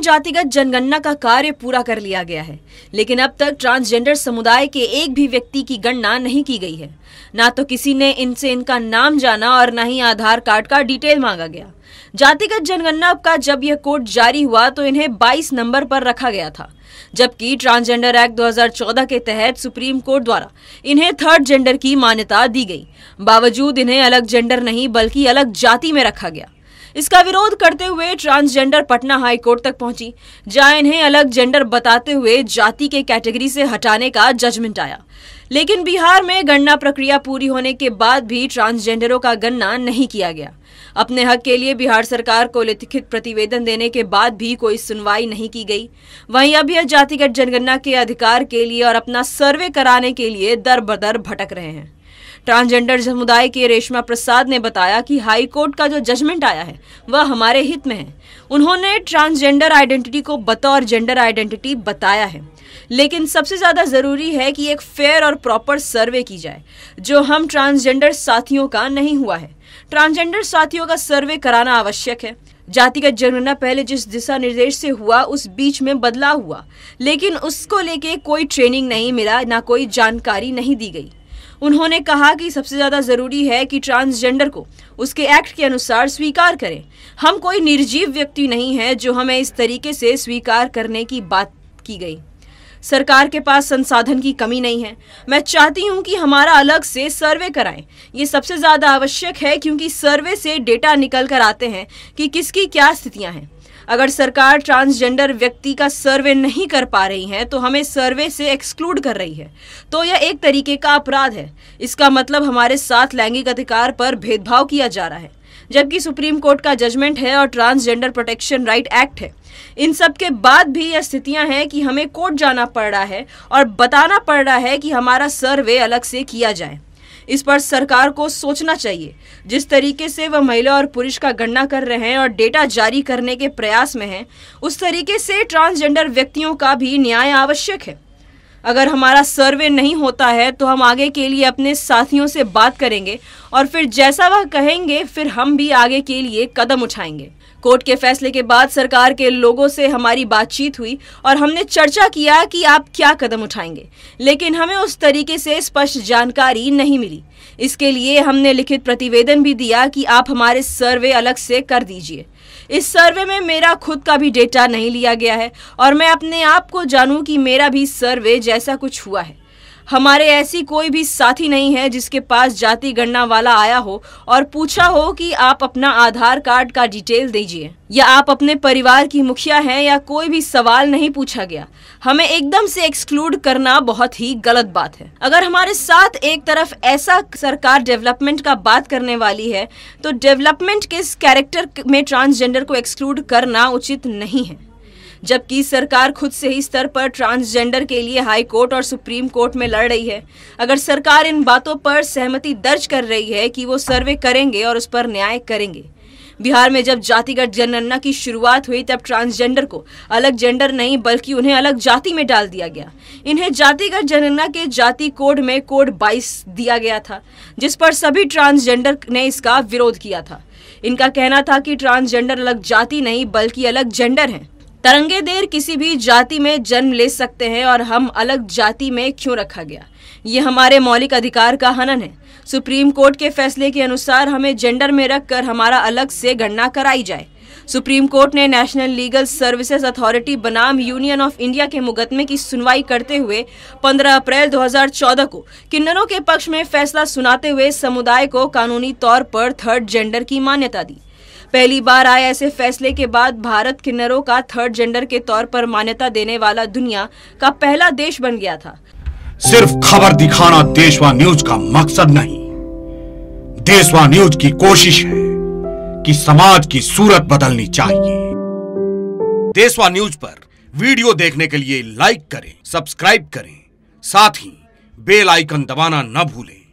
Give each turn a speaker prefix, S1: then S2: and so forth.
S1: जातिगत जनगणना का कार्य पूरा कर लिया गया है, लेकिन अब तक ट्रांसजेंडर समुदाय के एक भी व्यक्ति की गणना नहीं की गई है। ना तो किसी ने इनसे इनका नाम जाना और न ही आधार कार्ड का डिटेल मांगा गया। जातिगत जनगणना का जब यह कोड जारी हुआ तो इन्हें 22 नंबर पर रखा गया था, जबकि ट्रांसजेंडर एक्ट 2014 के तहत सुप्रीम कोर्ट द्वारा इन्हें थर्ड जेंडर की मान्यता दी गई। बावजूद इन्हें अलग जेंडर नहीं बल्कि अलग जाति में रखा गया। इसका विरोध करते हुए ट्रांसजेंडर पटना हाई कोर्ट तक पहुंची, जहां इन्हें अलग जेंडर बताते हुए जाति के कैटेगरी से हटाने का जजमेंट आया। लेकिन बिहार में गणना प्रक्रिया पूरी होने के बाद भी ट्रांसजेंडरों का गणना नहीं किया गया। अपने हक के लिए बिहार सरकार को लिखित प्रतिवेदन देने के बाद भी कोई सुनवाई नहीं की गई। वहीं अब यह जातिगत जनगणना के अधिकार के लिए और अपना सर्वे कराने के लिए दर बदर भटक रहे हैं। ट्रांसजेंडर समुदाय के रेशमा प्रसाद ने बताया कि हाई कोर्ट का जो जजमेंट आया है वह हमारे हित में है। उन्होंने ट्रांसजेंडर आइडेंटिटी को बतौर जेंडर आइडेंटिटी बताया है, लेकिन सबसे ज्यादा जरूरी है कि एक फेयर और प्रॉपर सर्वे की जाए, जो हम ट्रांसजेंडर साथियों का नहीं हुआ है। ट्रांसजेंडर साथियों का सर्वे कराना आवश्यक है। जातिगत जनगणना पहले जिस दिशा निर्देश से हुआ उस बीच में बदलाव हुआ, लेकिन उसको लेके कोई ट्रेनिंग नहीं मिला, ना कोई जानकारी नहीं दी गई। उन्होंने कहा कि सबसे ज्यादा जरूरी है कि ट्रांसजेंडर को उसके एक्ट के अनुसार स्वीकार करें। हम कोई निर्जीव व्यक्ति नहीं है जो हमें इस तरीके से स्वीकार करने की बात की गई। सरकार के पास संसाधन की कमी नहीं है। मैं चाहती हूं कि हमारा अलग से सर्वे कराएं। ये सबसे ज्यादा आवश्यक है, क्योंकि सर्वे से डेटा निकल कर आते हैं कि किसकी क्या स्थितियां हैं। अगर सरकार ट्रांसजेंडर व्यक्ति का सर्वे नहीं कर पा रही है तो हमें सर्वे से एक्सक्लूड कर रही है, तो यह एक तरीके का अपराध है। इसका मतलब हमारे साथ लैंगिक अधिकार पर भेदभाव किया जा रहा है, जबकि सुप्रीम कोर्ट का जजमेंट है और ट्रांसजेंडर प्रोटेक्शन राइट एक्ट है। इन सब के बाद भी यह स्थितियां हैं कि हमें कोर्ट जाना पड़ रहा है और बताना पड़ रहा है कि हमारा सर्वे अलग से किया जाए। इस पर सरकार को सोचना चाहिए। जिस तरीके से वह महिला और पुरुष का गणना कर रहे हैं और डेटा जारी करने के प्रयास में हैं, उस तरीके से ट्रांसजेंडर व्यक्तियों का भी न्याय आवश्यक है। अगर हमारा सर्वे नहीं होता है तो हम आगे के लिए अपने साथियों से बात करेंगे और फिर जैसा वह कहेंगे फिर हम भी आगे के लिए कदम उठाएंगे। कोर्ट के फैसले के बाद सरकार के लोगों से हमारी बातचीत हुई और हमने चर्चा किया कि आप क्या कदम उठाएंगे, लेकिन हमें उस तरीके से स्पष्ट जानकारी नहीं मिली। इसके लिए हमने लिखित प्रतिवेदन भी दिया कि आप हमारे सर्वे अलग से कर दीजिए। इस सर्वे में मेरा खुद का भी डेटा नहीं लिया गया है और मैं अपने आप को जानूं कि मेरा भी सर्वे जैसा कुछ हुआ है। हमारे ऐसी कोई भी साथी नहीं है जिसके पास जाति गणना वाला आया हो और पूछा हो कि आप अपना आधार कार्ड का डिटेल दीजिए या आप अपने परिवार की मुखिया हैं, या कोई भी सवाल नहीं पूछा गया। हमें एकदम से एक्सक्लूड करना बहुत ही गलत बात है। अगर हमारे साथ एक तरफ ऐसा सरकार डेवलपमेंट का बात करने वाली है तो डेवलपमेंट के इस कैरेक्टर में ट्रांसजेंडर को एक्सक्लूड करना उचित नहीं है, जबकि सरकार खुद से ही स्तर पर ट्रांसजेंडर के लिए हाई कोर्ट और सुप्रीम कोर्ट में लड़ रही है। अगर सरकार इन बातों पर सहमति दर्ज कर रही है कि वो सर्वे करेंगे और उस पर न्याय करेंगे। बिहार में जब जातिगत जनगणना की शुरुआत हुई तब ट्रांसजेंडर को अलग जेंडर नहीं बल्कि उन्हें अलग जाति में डाल दिया गया। इन्हें जातिगत जनगणना के जाति कोड में कोड 22 दिया गया था, जिस पर सभी ट्रांसजेंडर ने इसका विरोध किया था। इनका कहना था कि ट्रांसजेंडर अलग जाति नहीं बल्कि अलग जेंडर है। तरंगे देर किसी भी जाति में जन्म ले सकते हैं और हम अलग जाति में क्यों रखा गया? ये हमारे मौलिक अधिकार का हनन है। सुप्रीम कोर्ट के फैसले के अनुसार हमें जेंडर में रखकर हमारा अलग से गणना कराई जाए। सुप्रीम कोर्ट ने नेशनल लीगल सर्विसेज अथॉरिटी बनाम यूनियन ऑफ इंडिया के मुकदमे की सुनवाई करते हुए 15 अप्रैल 2014 को किन्नरों के पक्ष में फैसला सुनाते हुए समुदाय को कानूनी तौर पर थर्ड जेंडर की मान्यता दी। पहली बार आए ऐसे फैसले के बाद भारत किन्नरों का थर्ड जेंडर के तौर पर मान्यता देने वाला दुनिया का पहला देश बन गया था।
S2: सिर्फ खबर दिखाना देशवा न्यूज का मकसद नहीं। देशवा न्यूज की कोशिश है कि समाज की सूरत बदलनी चाहिए। देशवा न्यूज पर वीडियो देखने के लिए लाइक करें, सब्सक्राइब करें, साथ ही बेल आइकन दबाना न भूलें।